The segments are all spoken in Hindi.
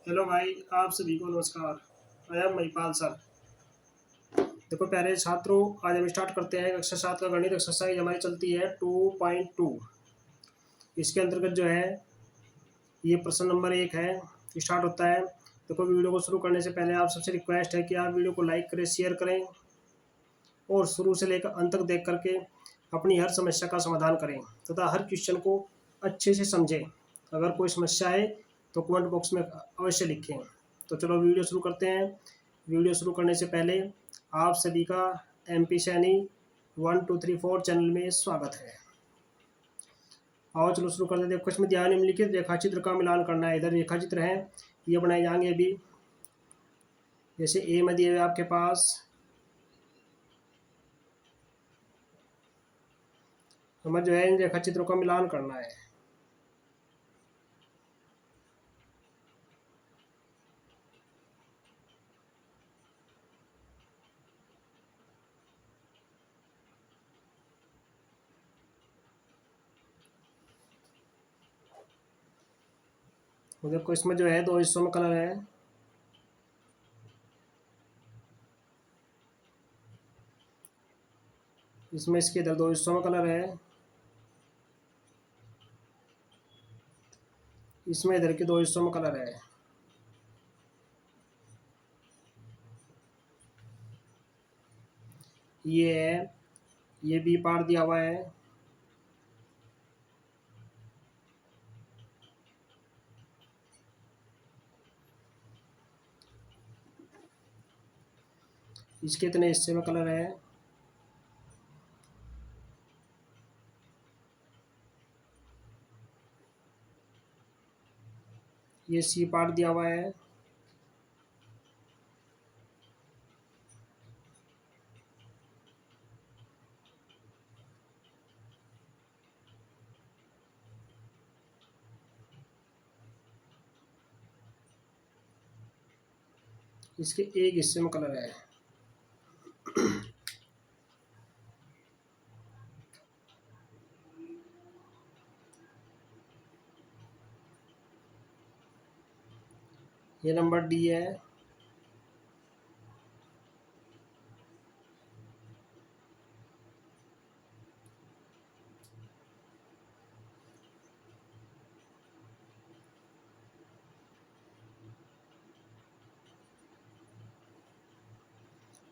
हेलो भाई, आप सभी को नमस्कार। मैं एम महिपाल सर। देखो प्यारे छात्रों, आज हम स्टार्ट करते हैं कक्षा 7 का गणित एक्सरसाइज। हमारी चलती है 2.2। इसके अंतर्गत जो है ये प्रश्न नंबर 1 है, स्टार्ट होता है। देखो, वीडियो को शुरू करने से पहले आप सबसे रिक्वेस्ट है कि आप वीडियो को लाइक करें, शेयर करें और शुरू से लेकर अंत तक देख करके अपनी हर समस्या का समाधान करें तथा हर क्वेश्चन को अच्छे से समझें। अगर कोई समस्या है तो कमेंट बॉक्स में अवश्य लिखें। तो चलो वीडियो शुरू करते हैं। वीडियो शुरू करने से पहले आप सभी का MP सैनी 1234 चैनल में स्वागत है। आओ चलो शुरू करते हैं। देखो, इसमें ध्यान निम्नलिखित रेखाचित्र का मिलान करना है। इधर रेखाचित्र है, ये बनाए जाएंगे अभी। जैसे ए में दिए हुए आपके पास हमें जो है इन रेखाचित्रों का मिलान करना है। तो देखो, इसमें जो है दो हिस्सों में कलर है। इसमें इसके इधर दो हिस्सों में कलर है, इसमें इधर के दो हिस्सों में कलर है। ये है, ये बी पार्ट दिया हुआ है। इसके इतने हिस्से में कलर है। ये सी पार्ट दिया हुआ है। इसके एक हिस्से में कलर है। ये नंबर डी है।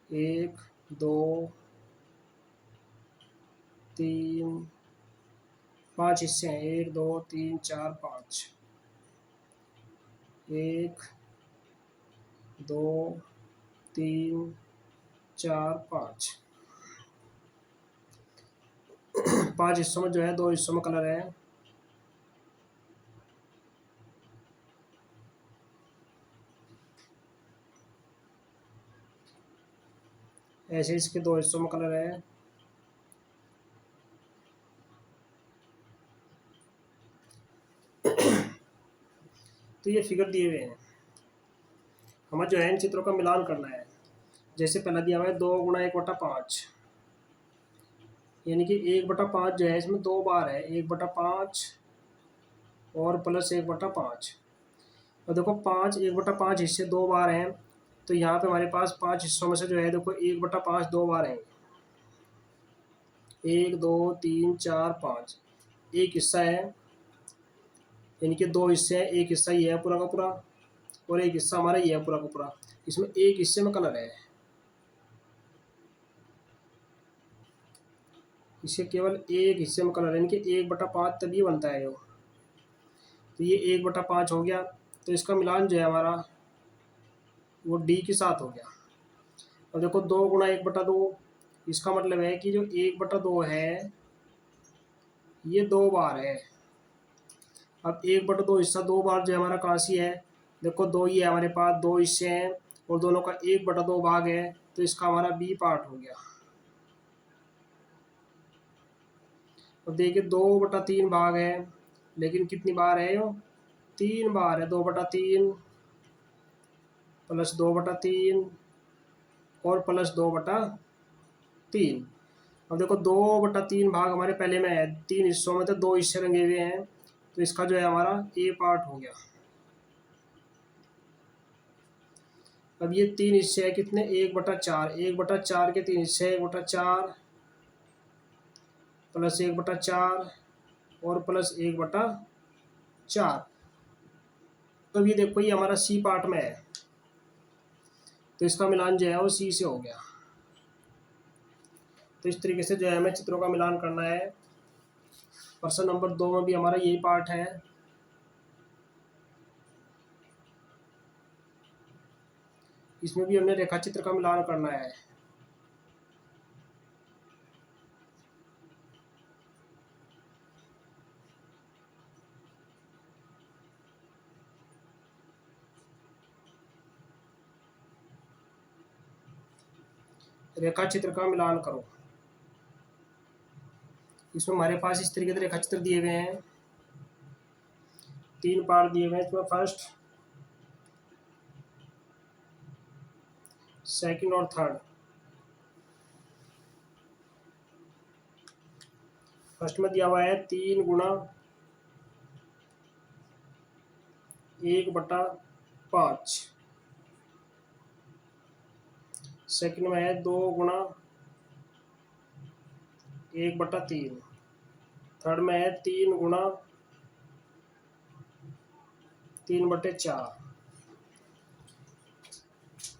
एक, दो, तीन, पांच हिस्से हैं। एक, दो, तीन, चार, पाँच। एक, दो, तीन, चार, पाँच। पांच हिस्सों में जो है दो हिस्सों में कलर है। ऐसे इसके दो हिस्सों में कलर है। तो ये फिगर दिए हुए हैं, हमें जो है इन चित्रों का मिलान करना है। जैसे पहला दिया हुआ है 2 × 1/5, यानी कि 1/5 जो है इसमें दो बार है, 1/5 और प्लस 1/5। और देखो 1/5 हिस्से दो बार हैं, तो यहाँ पे हमारे पास पांच हिस्सों में से जो है देखो 1/5 दो बार है। 1, 2, 3, 4, 5। एक हिस्सा है, यानी कि दो हिस्से हैं। एक हिस्सा ये है पूरा का पूरा और एक हिस्सा हमारा ये है पूरा का पूरा। इसमें एक हिस्से में कलर है। इसे केवल एक हिस्से में कलर है, यानी कि 1/5 तभी बनता है वो। तो ये 1/5 हो गया, तो इसका मिलान जो है हमारा वो डी के साथ हो गया। और देखो 2 × 1/2, इसका मतलब है कि जो 1/2 है ये दो बार है। अब 1/2 हिस्सा दो बार जो है हमारा कहाँ सी है, देखो दो ही है हमारे पास, दो हिस्से हैं और दोनों का 1/2 भाग है, तो इसका हमारा बी पार्ट हो गया। अब देखिए 2/3 भाग है, लेकिन कितनी बार है यो, 3 बार है। 2/3 प्लस 2/3 और प्लस 2/3। अब देखो 2/3 भाग हमारे पहले में है, तीन हिस्सों में तो दो हिस्से रंगे हुए हैं, तो इसका जो है हमारा ए पार्ट हो गया। अब ये तीन हिस्से हैं कितने, 1/4, 1/4 के तीन हिस्से, 1/4 प्लस 1/4 और प्लस 1/4। अब ये देखो ये हमारा सी पार्ट में है, तो इसका मिलान जो है वो सी से हो गया। तो इस तरीके से जो है हमें चित्रों का मिलान करना है। प्रश्न नंबर 2 में भी हमारा यही पार्ट है। इसमें भी हमने रेखा चित्र का मिलान करना है। रेखा चित्र का मिलान करो। इसमें हमारे पास इस तरीके से रेखा चित्र दिए हुए हैं, 3 पार्ट दिए हुए हैं इसमें, फर्स्ट, सेकंड और थर्ड। फर्स्ट में दिया हुआ है 3 गुणा 1/5। सेकंड में है 2 गुणा 1/3। थर्ड में है 3 गुणा 3/4।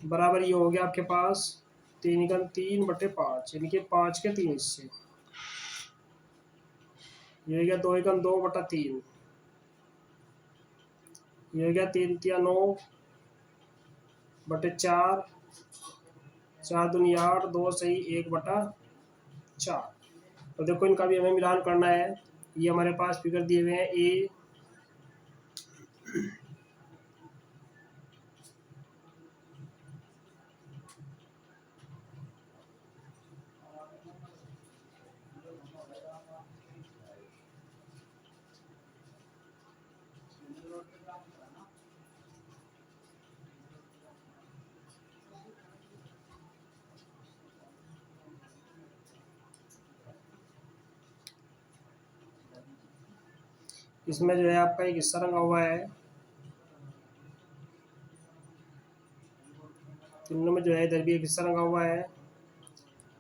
बराबर ये हो गया आपके पास 3 यानी कि 5 के 3 हिस्से। ये हो गया 2 2/3। ये हो गया 3 9/4, 4 दूनी 8, 2 सही 1/4। तो देखो इनका भी हमें मिलान करना है। ये हमारे पास फिगर दिए हुए हैं ए, इसमें जो है आपका एक हिस्सा रंगा हुआ है, तीनों में जो है इधर भी एक हिस्सा रंगा हुआ है,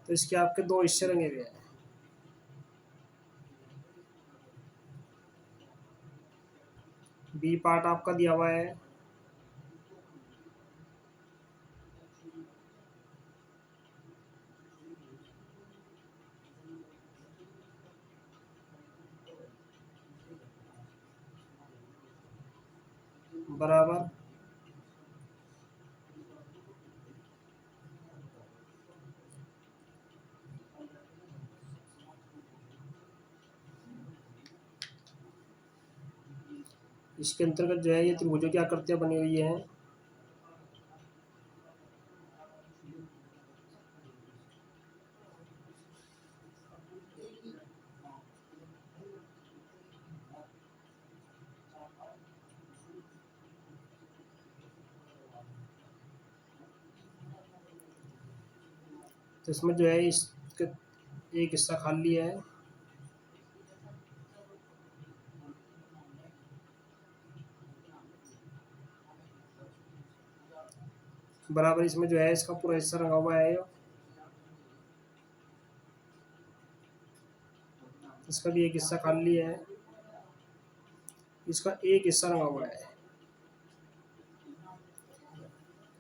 तो इसके आपके 2 हिस्से रंगे हुए हैं। बी पार्ट आपका दिया हुआ है, बराबर इसके अंतर्गत जो है ये त्रिभुजों की आकृतियां बनी हुई हैं। तो इसमें जो है इसका एक हिस्सा खाली है, बराबर इसमें जो है इसका पूरा हिस्सा रंगा हुआ है, इसका भी एक हिस्सा खाली है, इसका एक हिस्सा रंगा हुआ है।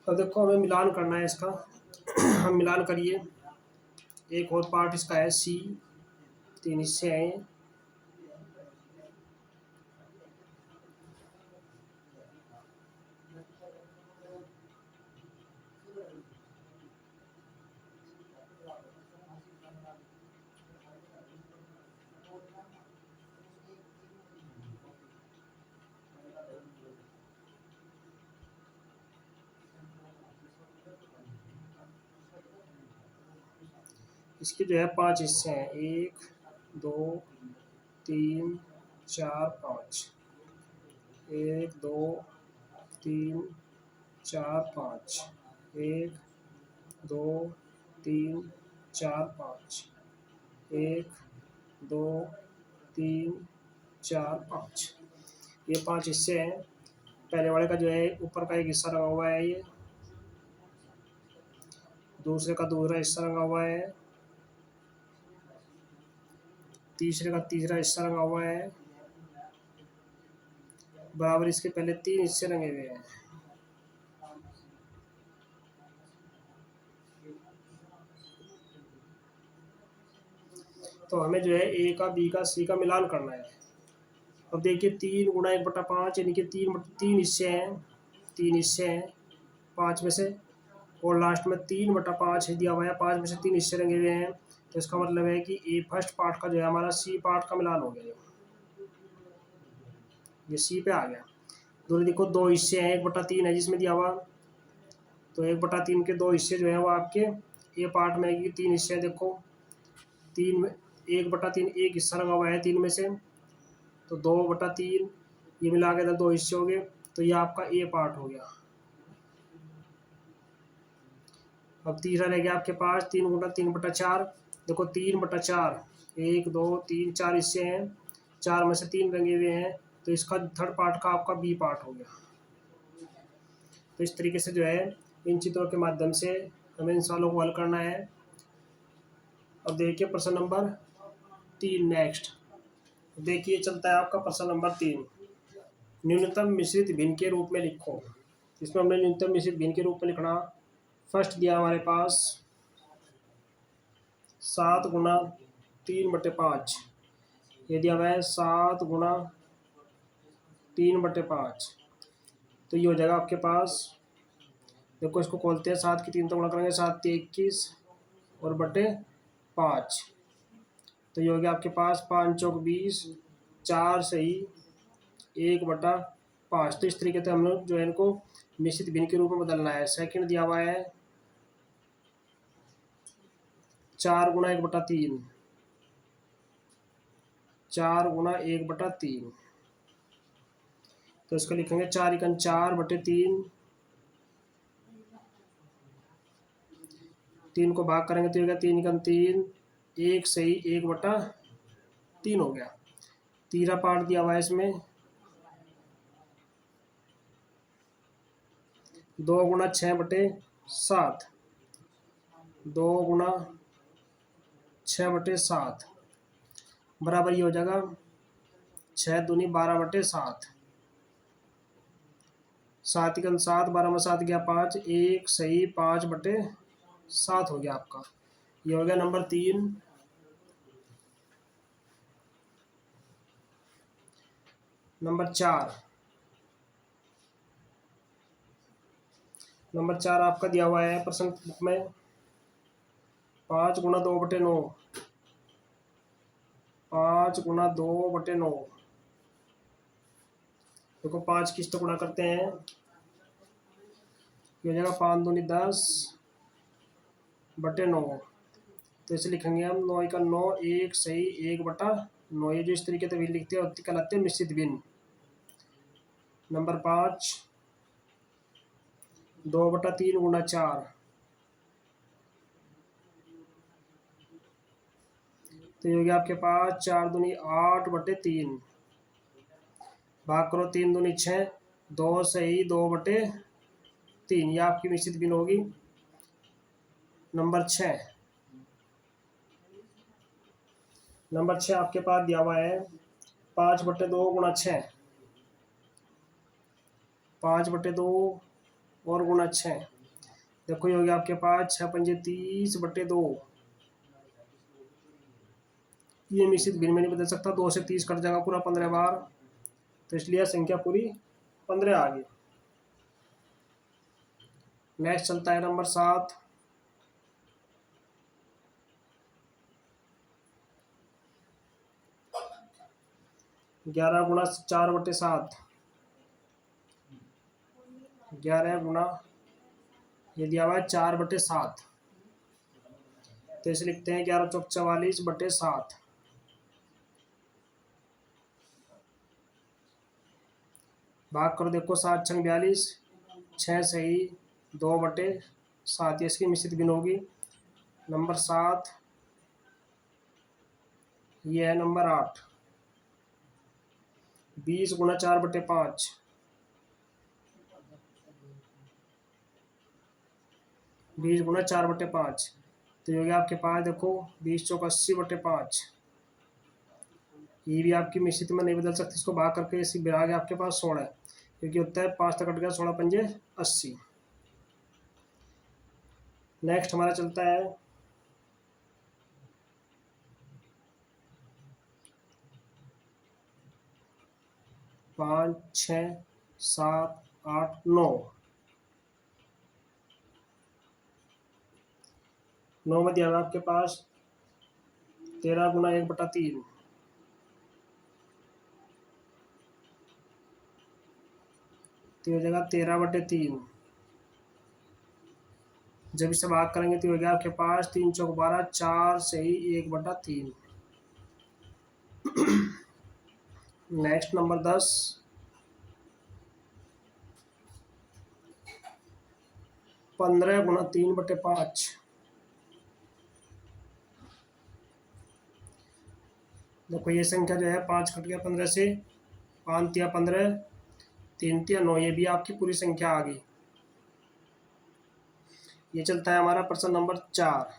अब देखो हमें मिलान करना है इसका। हम मिलान करिए। एक और पार्ट इसका है सी, 3 हिस्से हैं। इसके जो है 5 हिस्से हैं, 1 2 3 4 5, 1 2 3 4 5, 1 2 3 4 5, 1 2 3 4 5। ये 5 हिस्से हैं। पहले वाले का जो है ऊपर का एक हिस्सा लगा हुआ है ये, दूसरे का दूसरा हिस्सा रंगा हुआ है, तीसरे का तीसरा हिस्सा रंगा हुआ है, बराबर इसके पहले 3 हिस्से रंगे हुए हैं। तो हमें जो है ए का, बी का, सी का मिलान करना है। अब देखिए 3 गुणा 1/5 यानी कि तीन हिस्से हैं, 3 हिस्से हैं 5 में से, और लास्ट में 3/5 दिया हुआ है, 5 में से 3 हिस्से रंगे हुए हैं। तो इसका मतलब है कि ए फर्स्ट पार्ट का जो है हमारा सी पार्ट का मिलान हो गया, ये सी पे आ गया। दूसरे देखो 2 हिस्से हैं, 1/3 है जिसमें दिया हुआ, तो 1/3 के 2 हिस्से जो है वो आपके ए पार्ट में आएगी। 3 हिस्से देखो, 3 में 1/3 एक हिस्सा रंगा हुआ है 3 में से, तो 2/3 ये मिला के 2 हिस्से हो गए, तो ये आपका ए पार्ट हो गया। अब तीसरा रह गया आपके पास 3 गुणा 3/4। देखो 3/4, 1 2 3 4 हिस्से हैं, 4 में से 3 रंगे हुए हैं, तो इसका थर्ड पार्ट का आपका बी पार्ट हो गया। तो इस तरीके से जो है इन चित्रों के माध्यम से हमें इन सवालों को हल करना है। अब देखिए प्रश्न नंबर 3 नेक्स्ट। देखिए चलता है आपका प्रश्न नंबर 3, न्यूनतम मिश्रित भिन्न के रूप में लिखो। इसमें हमने न्यूनतम मिश्रित भिन्न के रूप में लिखना, फर्स्ट दिया हमारे पास 7 गुणा 3/5, ये दिया हुआ है 7 गुणा 3/5, तो ये हो जाएगा आपके पास, देखो इसको खोलते हैं, 7 की 3 तो गुणा करेंगे, 7 × 21 और बटे 5, तो ये हो गया आपके पास 5 × 20, 4 सही 1/5। तो इस तरीके से हम लोग जो है इनको मिश्रित भिन्न के रूप में बदलना है। सेकंड दिया हुआ है 4 गुणा 1/3, 4 गुणा 1/3, तो इसको लिखेंगे 4 × 4/3, 3 को भाग करेंगे तो ये हो गया 3 × 3, 1 सही 1/3 हो गया। तीसरा पार्ट दिया हुआ है इसमें 2 गुणा 6/7, 2 गुणा 6/7 बराबर ये हो जाएगा 6 दूनी 12/7, 7 × 7, 12 में 7 गया 5, 1 सही 5/7 हो गया आपका। ये हो गया नंबर 3। नंबर 4, नंबर 4 आपका दिया हुआ है प्रश्न बुक में 5 गुणा 2/9, 5 गुणा 2/9, देखो 5 किस्त गुणा करते हैं, ये हो जाएगा 5 दूनी 10/9, तो इसे लिखेंगे हम 9 × 9, 1 सही 1/9। ये जो इस तरीके से भिन्न लिखते हैं कहलाते हैं मिश्रित भिन्न। नंबर 5, 2/3 गुणा 4, तो ये हो गया आपके पास 4 दूनी 8/3, भाग करो 3 दूनी 6, 2 सही 2/3, ये आपकी मिश्रित भिन्न होगी। नंबर 6, नंबर 6 आपके पास दिया हुआ है 5/2 गुणा 6, 5/2 और गुणा 6, देखो ये हो गया आपके पास 6 × 5 = 30/2, ये मिश्रित भिन्न में नहीं बदल सकता, 2 से 30 कट जाएगा पूरा 15 बार, तो इसलिए संख्या पूरी 15 आ गई। नेक्स्ट चलता है नंबर 7, 11 गुणा 4/7, 11 गुणा ये दिया हुआ है 4/7, तो इसे लिखते हैं 11 × 4 = 44/7, भाग करो देखो 7 × 42, 6 सही 2/7, इसकी मिश्रित भिन्न होगी। नंबर 7, ये है नंबर 8, 20 गुणा 4/5, 20 × 4/5, तो ये हो गया आपके पास देखो 20 × 80/5। ये भी आपकी मिश्रित में नहीं बदल सकती, इसको भाग करके इसी बिरा के आपके पास 16 है, क्योंकि होता है 5 तक कट गया, 16×5 = 80। नेक्स्ट हमारा चलता है 5, 6, 7, 8, 9। 9 में दिया हुआ आपके पास 13 × 1/3, तो हो जाएगा 13/3। जब इसे भाग करेंगे तो हो गया आपके पास 3 × 12, 4 से ही 1/3। Next number 10, 15 × 3/5। देखो ये संख्या जो है 5 कट गया 15 से, 5 × 15, 3 × 9, ये भी आपकी पूरी संख्या आ गई। ये चलता है हमारा प्रश्न नंबर 4।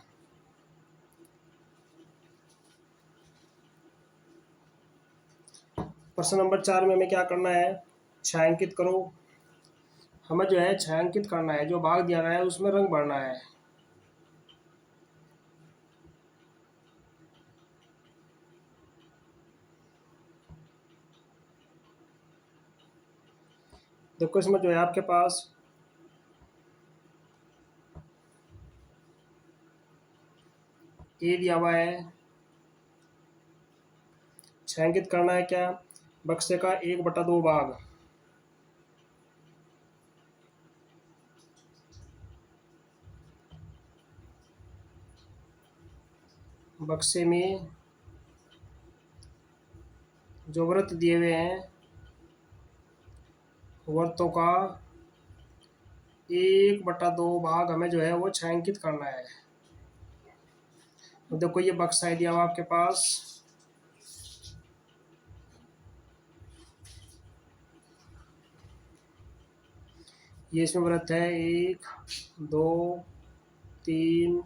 प्रश्न नंबर 4 में हमें क्या करना है, छायांकित करो। हमें जो है छायांकित करना है, जो भाग दिया गया है उसमें रंग भरना है। देखो इसमें जो है आपके पास ए दिया हुआ है, छायांकित करना है क्या, बक्से का 1/2 भाग। बक्से में जो वृत्त दिए हुए हैं, वृत्तों का 1/2 भाग हमें जो है वो छायांकित करना है। तो देखो ये बक्सा है दिया हुआ आपके पास, ये इसमें वृत्त है 1, 2, 3,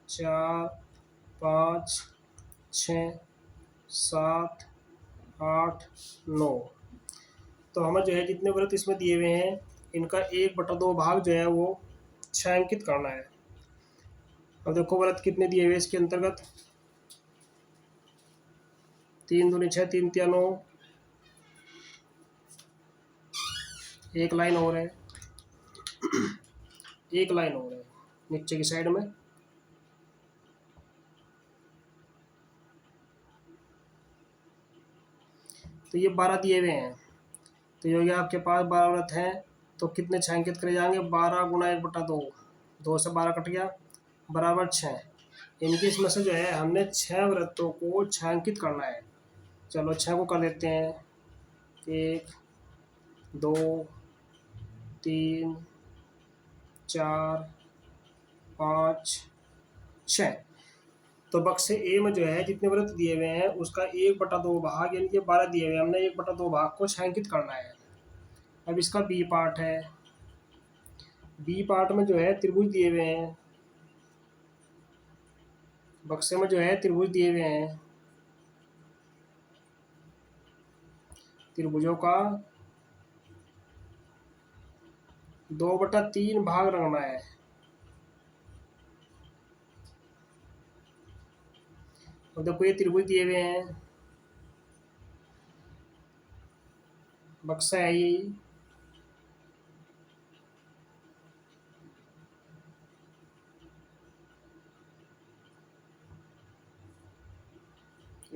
4, 5, 6, 7, 8, 9। तो हमें जो है जितने वृत्त इसमें दिए हुए हैं इनका 1/2 भाग जो है वो छायांकित करना है। अब देखो वृत्त कितने दिए हुए इसके अंतर्गत, 3 दूनी 6, 3 तिया 9, एक लाइन और है, एक लाइन और है नीचे की साइड में। तो ये 12 दिए हुए हैं, तो ये हो गया आपके पास 12 वृत्त हैं, तो कितने छायांकित करे जाएंगे, 12 × 1/2, 2 से 12 कट गया, बराबर 6। इनकी इसमें से जो है हमने 6 वृत्तों को छायांकित करना है। चलो 6 को कर देते हैं, 1, 2, 3, 4, 5, 6। तो बक्से ए में जो है जितने वृत्त दिए हुए हैं उसका 1/2 भाग, यानी कि 12 दिए हुए हैं, हमने 1/2 भाग को छायांकित करना है। अब इसका बी पार्ट है, बी पार्ट में जो है त्रिभुज दिए हुए हैं, बक्से में जो है त्रिभुज दिए हुए हैं, त्रिभुजों का 2/3 भाग रखना है। और देखो ये त्रिभुज दिए हुए हैं, बक्सा है यही,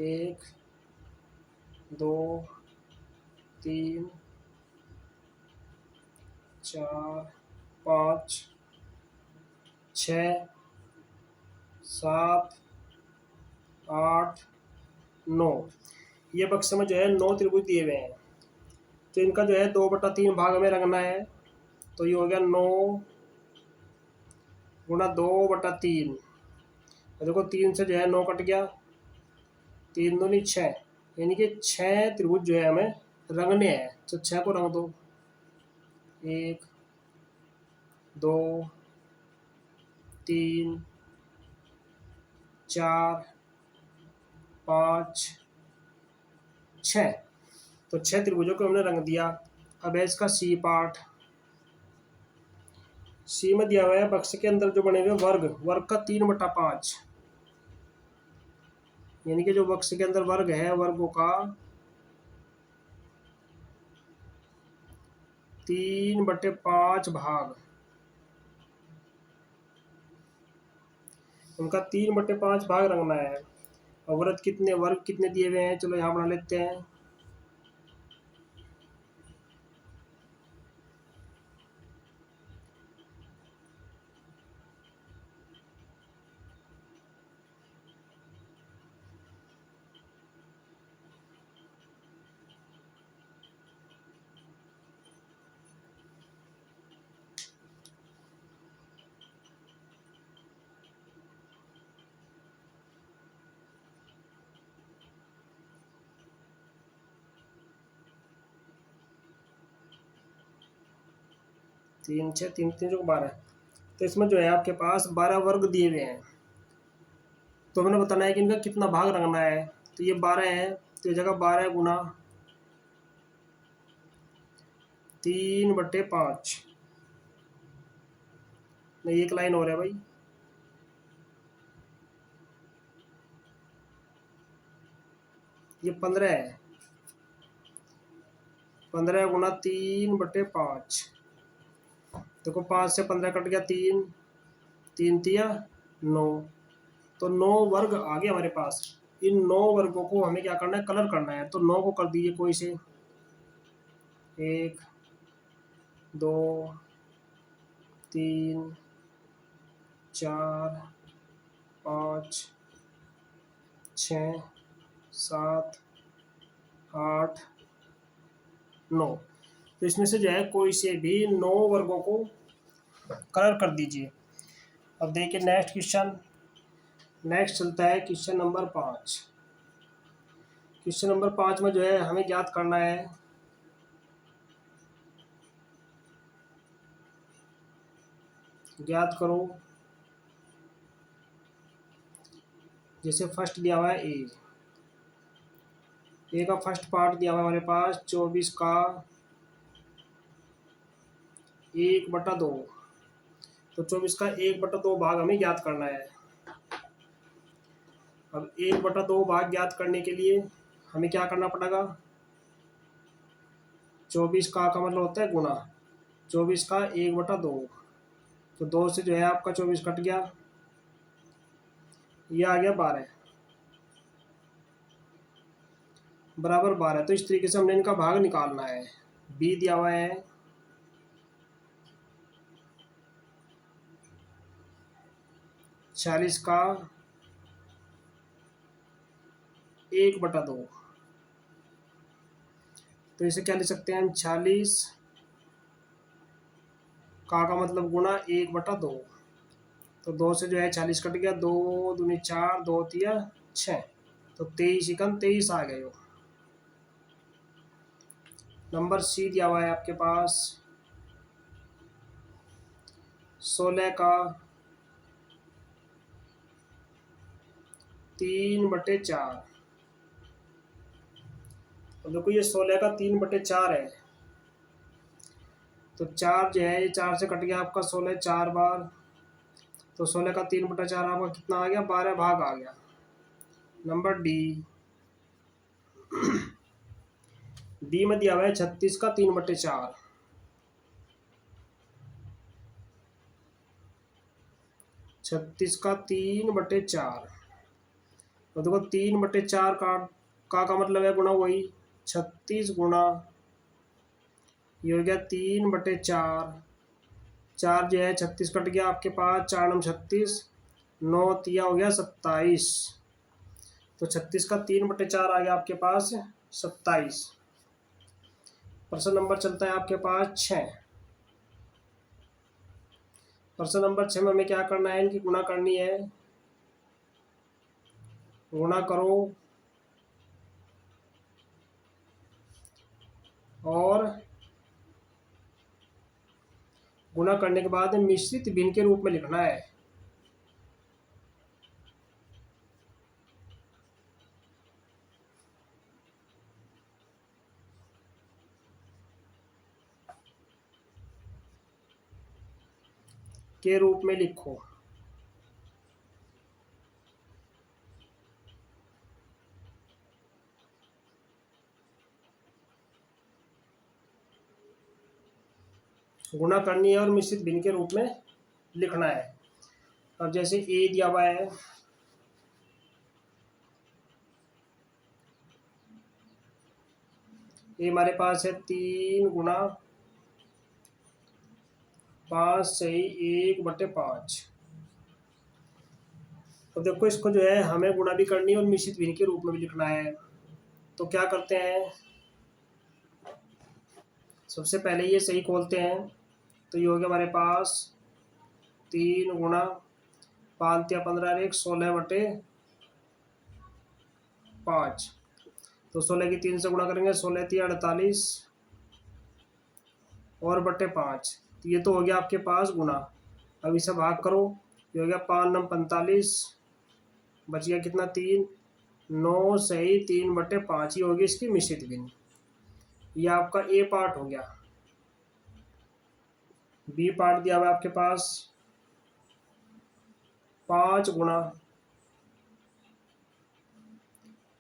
एक, 2, 3, 4, 5, 6, 7, 8, 9। ये बक्से में जो है 9 त्रिभुज दिए हुए हैं, तो इनका जो है 2/3 भाग हमें रखना है। तो ये हो गया 9 × 2/3। देखो 3 से जो है 9 कट गया, 3 दूनी 6, यानी कि 6 त्रिभुज जो है हमें रंगने हैं, तो 6 को रंग दो, 1, 2, 3 4 5 6। तो 6 त्रिभुजों को हमने रंग दिया। अब है इसका सी पार्ट। सी में दिया हुआ है बक्से के अंदर जो बने हुए वर्ग का 3/5, यानी कि जो बक्से के अंदर वर्ग है वर्गों का 3/5 भाग, उनका 3/5 भाग रंगना है। और वर्ग कितने दिए हुए हैं, चलो यहाँ बना लेते हैं। तीन 6 3 3 जो 12। तो इसमें जो है आपके पास 12 वर्ग दिए हुए हैं। तो मैंने बताना है कि इनका कितना भाग रंगना है। तो ये 12 है, तो ये जगह 12 गुना 3/5 नहीं, एक लाइन हो रहा है भाई। ये 15 है, 15 गुना 3/5। देखो 5 से 15 कट गया, 3 3 तिया 9। तो 9 वर्ग आ गए हमारे पास। इन 9 वर्गों को हमें क्या करना है, कलर करना है। तो 9 को कर दीजिए कोई से। 1 2 3 4 5 6 7 8 9। तो इसमें से जो है कोई से भी 9 वर्गों को कलर कर दीजिए। अब देखिए नेक्स्ट क्वेश्चन। नेक्स्ट चलता है क्वेश्चन नंबर 5। क्वेश्चन नंबर 5 में जो है हमें ज्ञात करना है ज्ञात करो। जैसे फर्स्ट दिया हुआ है ए का फर्स्ट पार्ट दिया हुआ है हमारे पास 24 का 1/2। तो 24 का 1/2 भाग हमें ज्ञात करना है। अब 1/2 भाग ज्ञात करने के लिए हमें क्या करना पड़ेगा, 24 का मतलब होता है गुना 24 का 1/2। तो 2 से जो है आपका 24 कट गया, ये आ गया 12 बराबर 12। तो इस तरीके से हमने इनका भाग निकालना है। बी दिया हुआ है 46 का 1/2। तो इसे क्या लिख सकते हैं हम, 46 का मतलब गुना 1/2। तो 2 से जो है 40 कट गया, 2 दूनी 4 2 तिया 6। तो 23 एकम 23 आ गए हो। नंबर सी दिया हुआ है आपके पास 16 का 3/4। तो देखो ये 16 का 3/4 है। तो 4 जो है ये 4 से कट गया आपका 16 4 बार। तो 16 का 3/4 आपका कितना आ गया, 12 भाग आ गया। Number D. डी में दिया हुआ है 36 का 3/4। 36 का 3/4। तो देखो 3/4 का मतलब है गुना वही 36 गुना, ये हो गया 3/4। 4 जो है 36 कट गया आपके पास, 4 नम 36, 9 तिया हो गया 27। तो 36 का 3/4 आ गया आपके पास 27। प्रश्न नंबर चलता है आपके पास 6। प्रश्न नंबर 6 में हमें क्या करना है, इनकी गुणा करनी है। गुणा करो और गुणा करने के बाद मिश्रित भिन्न के रूप में लिखना है। के रूप में लिखो। गुणा करनी है और मिश्रित भिन्न के रूप में लिखना है। अब जैसे ए दिया हुआ है, ये हमारे पास है 3 गुणा 5 सही 1/5। अब देखो इसको जो है हमें गुणा भी करनी है और मिश्रित भिन्न के रूप में भी लिखना है। तो क्या करते हैं, सबसे पहले ये सही खोलते हैं। तो ये हो गया हमारे पास 3 गुणा 5 या 15 1 16/5। तो 16 की 3 से गुणा करेंगे, 16 3 48 और बटे 5। तो ये तो हो गया आपके पास गुणा। अब इसे भाग करो, ये हो गया 5 9 45, बच गया कितना 3, 9 सही 3/5। ये होगी इसकी मिश्रित भिन्न। ये आपका ए पार्ट हो गया। बी पार्ट दिया हुआ है आपके पास 5 गुणा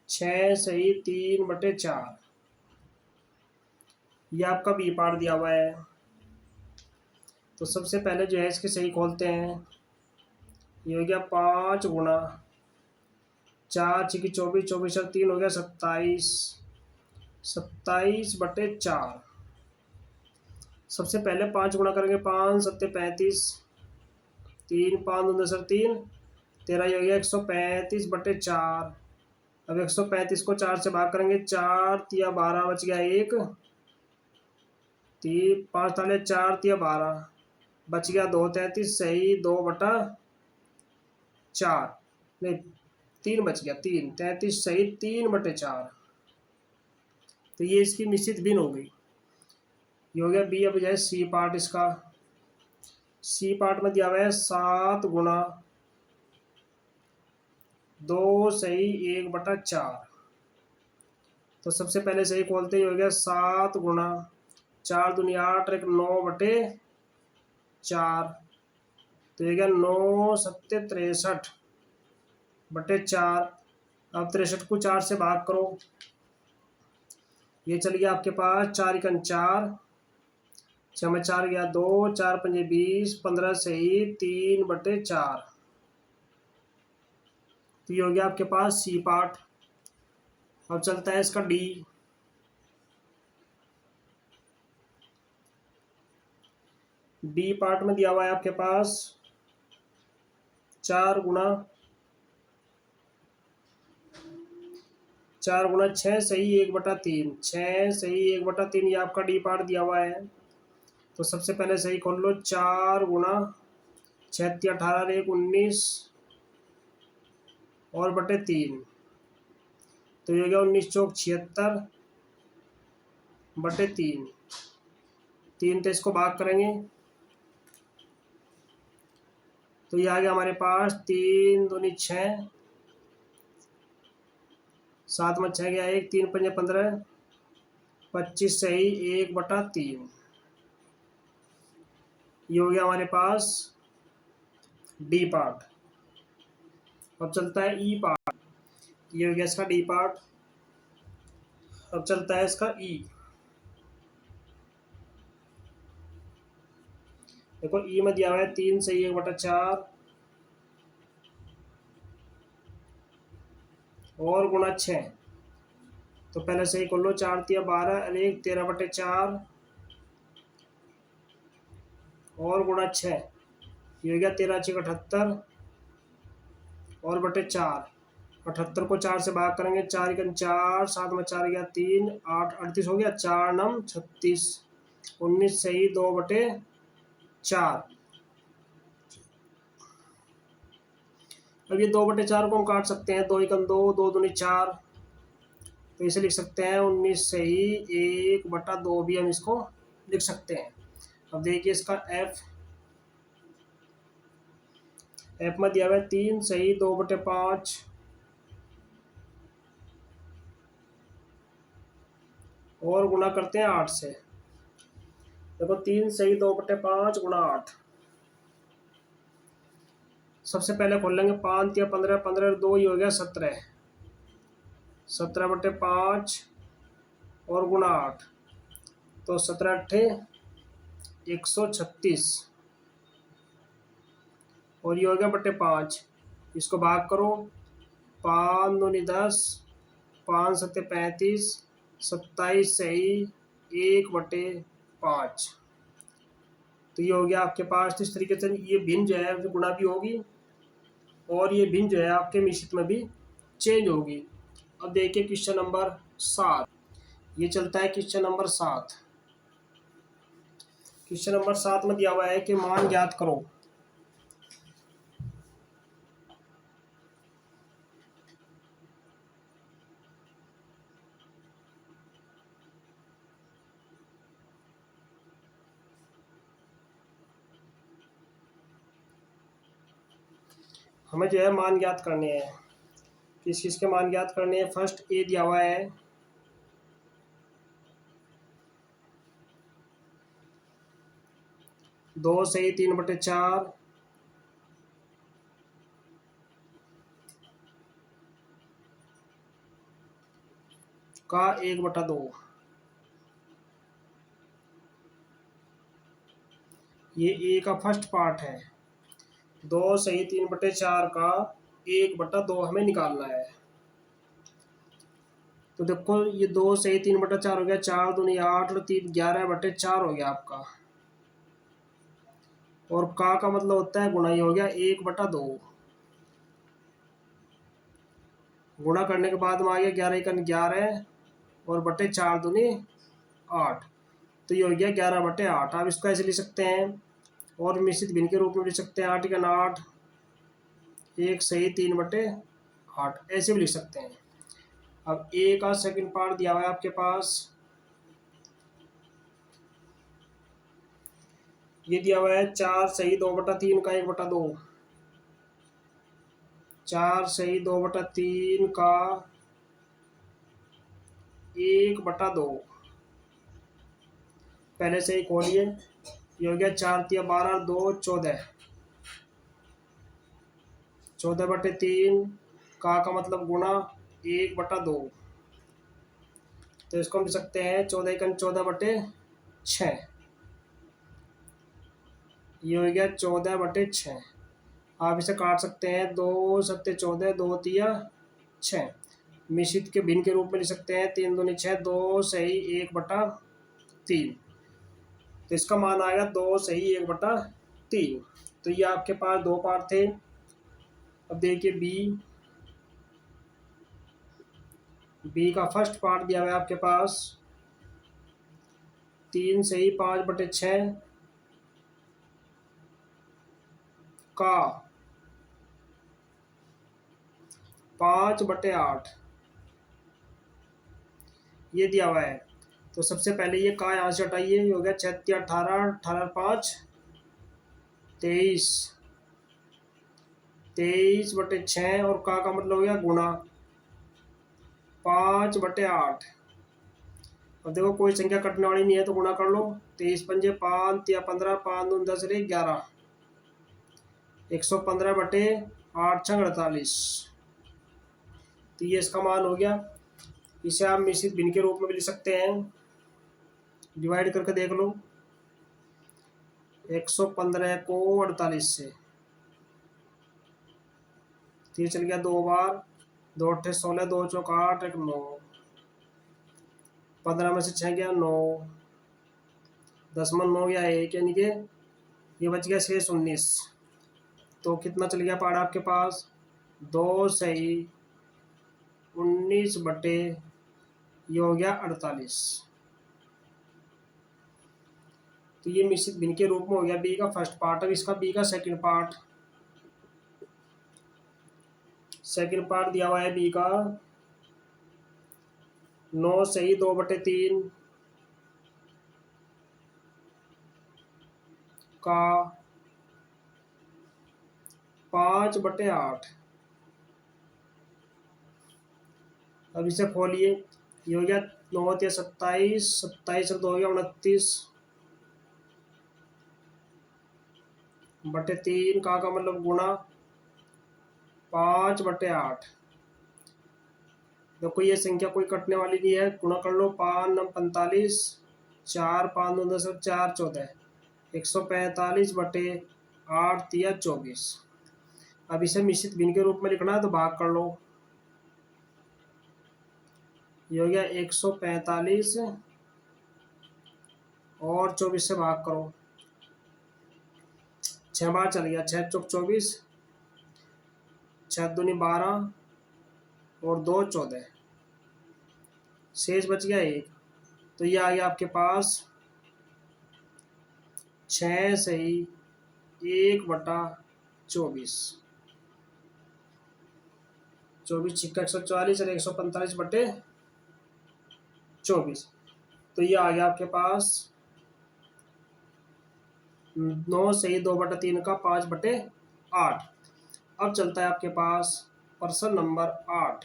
6 सही 3/4। ये आपका बी पार्ट दिया हुआ है। तो सबसे पहले जो है इसके सही खोलते हैं। ये हो गया 5 गुणा 4 6 24 24 और 3 हो गया 27, 27/4। सबसे पहले 5 गुणा करेंगे, 5 7 35, 3 5 2 10 3 13, ये हो गया 135/4। अब 135 को 4 से भाग करेंगे, 4 तिया 12, बच गया 1, 3 5 ताले 4 तिया 12, बच गया 2 33 सही 2/4, नहीं 3 बच गया, 3 33 सही 3/4। तो ये इसकी मिश्रित भिन्न हो गई। ये हो गया बी। अब जाए सी पार्ट इसका। सी पार्ट में दिया हुआ है 7 गुणा 2 सही 1/4। तो सबसे पहले सही खोलते ही हो गया 7 गुणा 4 दूनी 8 एक 9/4। तो ये गया 9 7 63/4। अब 63 को 4 से भाग करो, ये चल गया आपके पास 4 1 4, 6 में 4 गया 2, 4 5 20, 15 सही 3/4। तो ये हो गया आपके पास सी पार्ट। अब चलता है इसका डी। डी पार्ट में दिया हुआ है आपके पास 4 गुणा 6 सही 1/3, 6 सही 1/3। ये आपका डी पार्ट दिया हुआ है। तो सबसे पहले सही खोल लो, 4 गुणा 6 18 1 19 और बटे 3। तो ये हो गया 19 चौक 76/3। 3 तो इसको भाग करेंगे, तो ये आ गया हमारे पास 3 दूनी 6, 7 में 6 गया 1, 3 5 15, 25 सही 1/3। ये हो गया हमारे पास डी पार्ट। अब चलता है ई पार्ट। ये हो गया इसका डी पार्ट। अब चलता है इसका ई। देखो ई में दिया हुआ है 3 सही 1/4 और गुणा 6। तो पहले सही कर लो, 4 तिया 12 और 1 13/4 और गुणा 6। ये हो गया 13 6 78 और बटे 4। 78 को 4 से भाग करेंगे, 4 1 4, 7 में 4 गया 3, 8 38 हो गया, 4 9 36, 19 सही 2/4। अब ये 2/4 को हम काट सकते हैं, 2 1 2, 2 दूनी 4। तो इसे लिख सकते हैं 19 सही 1/2 भी हम इसको लिख सकते हैं। अब देखिए इसका एफ में दिया हुआ है 3 सही 2/5 और गुणा करते हैं 8 से। देखो 3 सही 2/5 गुणा 8, सबसे पहले खोल लेंगे 5 या 15, 15 2 ही हो गया 17, 17/5 और गुणा 8, तो 17 अट्ठे 136 और ये हो गया बटे 5। इसको भाग करो, 5 दूनी 10, 5 सत्ते 35, 27 सही 1/5। तो ये हो गया आपके पास। तो इस तरीके से ये भिन्न जो है गुणा भी होगी और ये भिन्न जो है आपके मिश्रित में भी चेंज होगी। अब देखिए क्वेश्चन नंबर 7, ये चलता है क्वेश्चन नंबर 7। क्वेश्चन नंबर 7 में दिया हुआ है कि मान ज्ञात करो। हमें जो है मान ज्ञात करने हैं, किस चीज़ के मान ज्ञात करने हैं। फर्स्ट ए दिया हुआ है 2 सही 3/4 का 1/2। ये ए का फर्स्ट पार्ट है। 2 सही 3/4 का 1/2 हमें निकालना है। तो देखो ये 2 सही 3/4 हो गया, 4 दूनी 8 और 3 11/4 हो गया आपका। और का मतलब होता है गुणा, ये हो गया 1/2। गुणा करने के बाद में आ गया 11 × 11 और बटे 4 दूनी 8, तो ये हो गया 11/8। आप इसको ऐसे लिख सकते हैं और मिश्रित भिन्न के रूप में लिख सकते हैं 8 × 8 1 सही 3/8, ऐसे भी लिख सकते हैं। अब ए का सेकंड पार्ट दिया हुआ है आपके पास, ये दिया हुआ है 4 सही 2/3 का 1/2, 4 सही 2/3 का 1/2। पहले से ही खोलिए, ये हो गया 4 × 12 2 14, 14/3 का मतलब गुणा 1/2। तो इसको हम लिख सकते हैं 14 × 14/6, ये हो गया 14/6। आप इसे काट सकते हैं, 2 सत्ते 14, 2 तिया 6। मिश्रित के भिन्न के रूप में लिख सकते हैं 3 दूनी 6, 2 सही 1/3। तो इसका मान आएगा 2 सही 1/3। तो ये आपके पास दो पार्ट थे। अब देखिए बी का फर्स्ट पार्ट दिया हुआ है आपके पास 3 सही 5/6 का 5/8, ये दिया हुआ है। तो सबसे पहले ये का यहाँ से हटाइए, ये हो गया 6 × 18, 18 × 5 23, 23/6 और का मतलब हो गया गुणा 5/8। अब देखो कोई संख्या कटने वाली नहीं है तो गुणा कर लो, 23 पंजे 5 या 15, 5 दूनी 10 रे 11, 115/8 × 48। तो ये इसका मान हो गया। इसे आप मिश्रित भिन्न के रूप में भी लिख सकते हैं, डिवाइड करके देख लो 115 को 48 से, तो ये चल गया 2 बार, 2 अट्ठे 16, 2 चौक 8, 1 9, 15 में से 6 गया 9, 10 में 9 गया 1, यानी कि ये बच गया शेष 19। तो कितना चल गया पार्ट आपके पास, 2 सही 19 बटे ये हो गया 48। तो ये मिश्रित भिन्न के रूप में हो गया बी का फर्स्ट पार्ट। अब इसका बी का सेकंड पार्ट, सेकंड पार्ट दिया हुआ है बी का 9 सही 2/3 का 5/8। अब इसे खोलिए, ये हो गया 9 या 27, 27 और 2 हो गया 29/3 का मतलब गुणा 5/8। देखो ये संख्या कोई कटने वाली नहीं है, गुणा कर लो। 5×9 = 45, 4×5×9 = 4, 14, 145/8×3 = 24। अब इसे मिश्रित भिन्न के रूप में लिखना है तो भाग कर लो। ये हो गया 145 और 24 से भाग करो। 6 बार चल गया, 6 चौक 24, 6 दूनी 12 और 2 14, शेष बच गया 1। तो ये आ गया आपके पास 6 सही 1/24। 24 छिक्का 144 और 145/24। तो ये आ गया आपके पास 9 सही 2/3 का 5/8। अब चलता है आपके पास प्रश्न नंबर 8।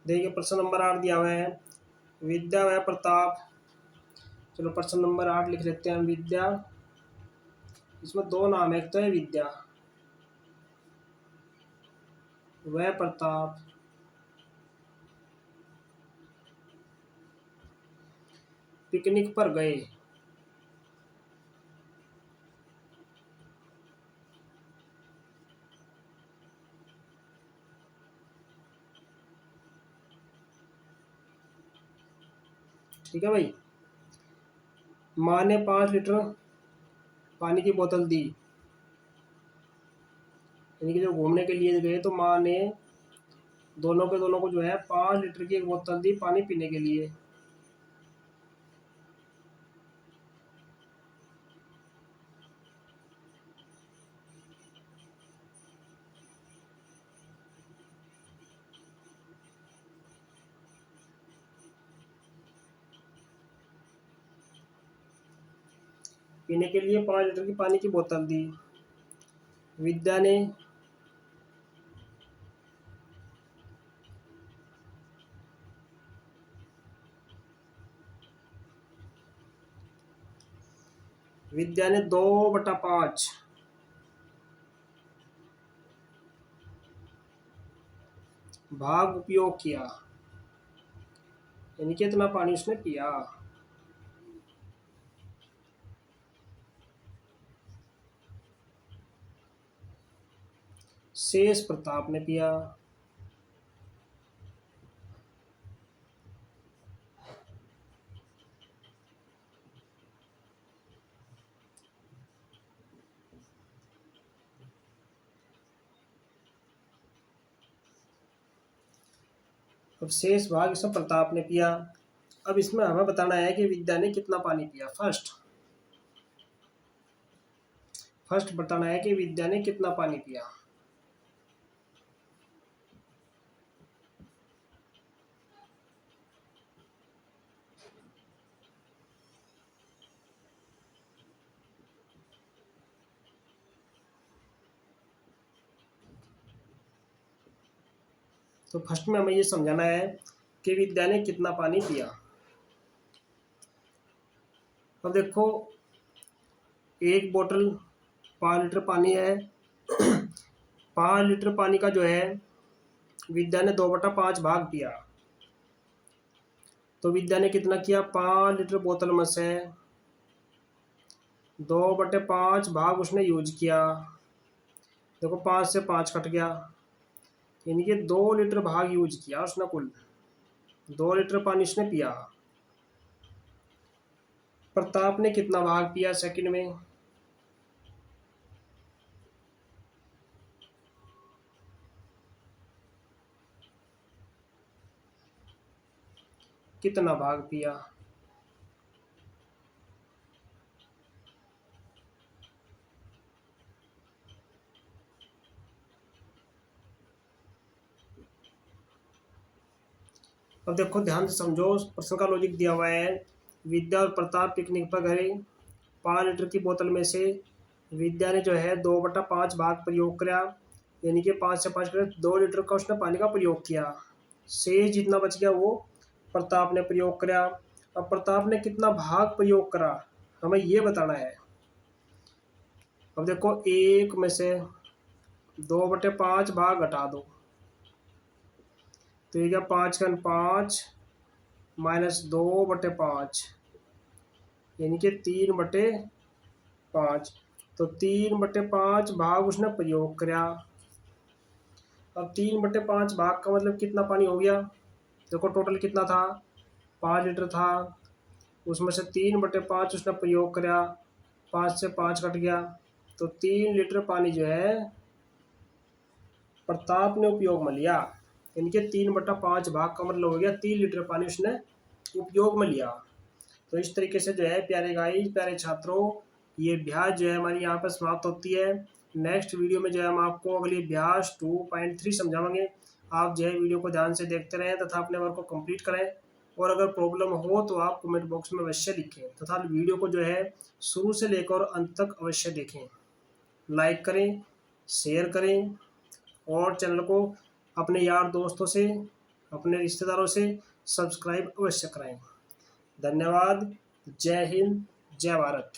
देखिए प्रश्न नंबर 8 दिया हुआ है, विद्या व प्रताप। चलो प्रश्न नंबर 8 लिख लेते हैं, विद्या। इसमें दो नाम है, एक तो है विद्या, वह प्रताप पिकनिक पर गए। ठीक है भाई। माँ ने 5 लीटर पानी की बोतल दी, यानी कि जो घूमने के लिए गए तो माँ ने दोनों के दोनों को जो है 5 लीटर की एक बोतल दी पानी पीने के लिए। पीने के लिए 5 लीटर की पानी की बोतल दी। विद्या ने विद्या ने 2/5 भाग उपयोग किया, यानी कि इतना पानी उसने पिया। शेष प्रताप ने पिया। अब शेष भाग इसमें प्रताप ने पिया। अब इसमें हमें बताना है कि विद्या ने कितना पानी पिया। फर्स्ट बताना है कि विद्या ने कितना पानी पिया। तो फर्स्ट में हमें ये समझाना है कि विद्या ने कितना पानी पिया। अब देखो एक बोतल 5 लीटर पानी है। 5 लीटर पानी का जो है विद्या ने 2/5 भाग पिया। तो विद्या ने कितना किया, 5 लीटर बोतल में से 2/5 भाग उसने यूज किया। देखो 5 से 5 कट गया, यानी कि 2 लीटर भाग यूज किया उसने। कुल 2 लीटर पानी उसने पिया। प्रताप ने कितना भाग पिया सेकंड में, कितना भाग पिया। अब देखो ध्यान से समझो, प्रश्न का लॉजिक दिया हुआ है। विद्या और प्रताप पिकनिक पर गए। 5 लीटर की बोतल में से विद्या ने जो है 2/5 भाग प्रयोग किया, यानी कि 5 से 5 कर 2 लीटर का उसने पानी का प्रयोग किया। शेष जितना बच गया वो प्रताप ने प्रयोग किया। अब प्रताप ने कितना भाग प्रयोग करा हमें ये बताना है। अब देखो 1 में से 2/5 भाग घटा दो, तो ये क्या 5 का 5 माइनस 2/5 यानी कि 3/5। तो 3/5 भाग उसने प्रयोग कराया। अब 3/5 भाग का मतलब कितना पानी हो गया, देखो टोटल कितना था 5 लीटर था, उसमें से 3/5 उसने प्रयोग कराया, 5 से 5 कट गया, तो 3 लीटर पानी जो है प्रताप ने उपयोग में लिया। यानी कि 3/5 भाग का मतलब हो गया 3 लीटर पानी उसने उपयोग में लिया। तो इस तरीके से जो है प्यारे गाइस, प्यारे छात्रों, ये अभ्यास जो है हमारी यहाँ पर समाप्त होती है। नेक्स्ट वीडियो में जो है हम आपको अगली अभ्यास 2.3 समझाएंगे। आप जो है वीडियो को ध्यान से देखते रहें तथा अपने वर्क को कंप्लीट करें, और अगर प्रॉब्लम हो तो आप कमेंट बॉक्स में अवश्य लिखें तथा वीडियो को जो है शुरू से लेकर अंत तक अवश्य देखें। लाइक करें, शेयर करें और चैनल को अपने यार दोस्तों से, अपने रिश्तेदारों से सब्सक्राइब अवश्य कराएं। धन्यवाद। जय हिंद, जय भारत।